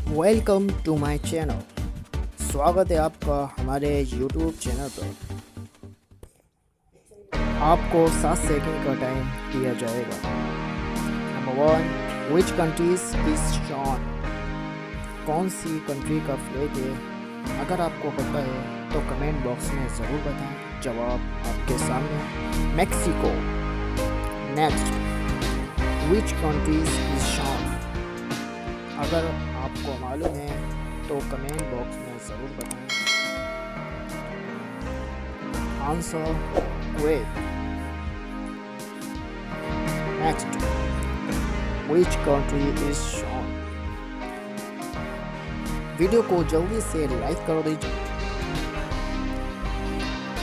Welcome to my channel. स्वागत है आपका हमारे यूट्यूब चैनल पर। आपको 7 सेकंड का टाइम दिया जाएगा। Number 1, which countries is shown? कौन सी कंट्री का फ्लैग है? अगर आपको पता है तो कमेंट बॉक्स में ज़रूर बताएं। जवाब आपके सामने। Mexico. Next, which countries is shown? अगर आपको मालूम है तो कमेंट बॉक्स में ज़रूर बताएं। Answer Kuwait. Next, which country is shown? Video को जल्दी से लाइक कर दीजिए।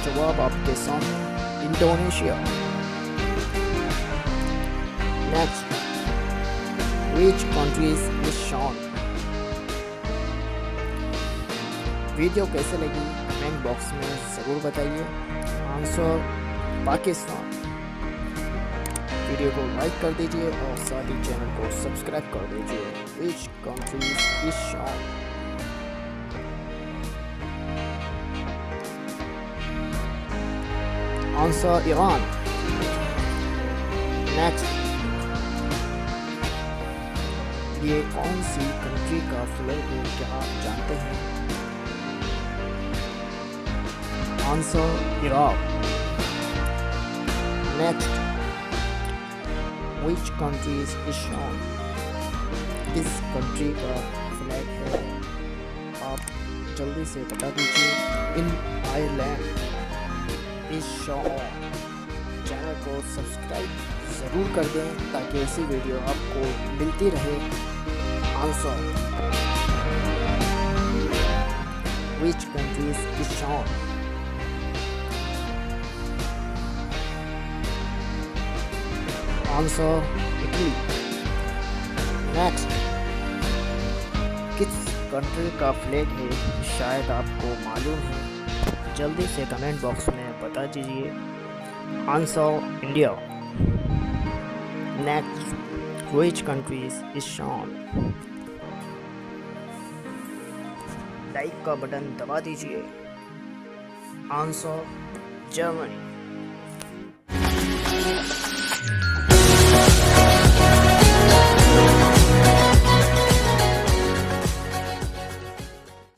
जवाब आपके सामने। Indonesia. Next, which countries is shown? Video कैसे लगी कमेंट बॉक्स में ज़रूर बताइए। आंसर पाकिस्तान। वीडियो को लाइक कर दीजिए और साथ ही चैनल को सब्सक्राइब कर दीजिए। Which countries is shown? Answer Iran. Next, ये कौन सी कंट्री का फ्लैग है, क्या आप जानते हैं? Answer Iraq. Next, which countries is shown? किस कंट्री का फ्लैग है, आप जल्दी से बता दीजिए। In Ireland is shown. Channel को सब्सक्राइब ज़रूर कर दें ताकि ऐसी वीडियो आपको मिलती रहे। Answer, which countries is shown? Answer Italy. Next, किस कंट्री का फ्लैग है, शायद आपको मालूम है, जल्दी से कमेंट बॉक्स में बता दीजिए। Answer India. Next, which countries is shown? Like का बटन दबा दीजिए। Answer Germany.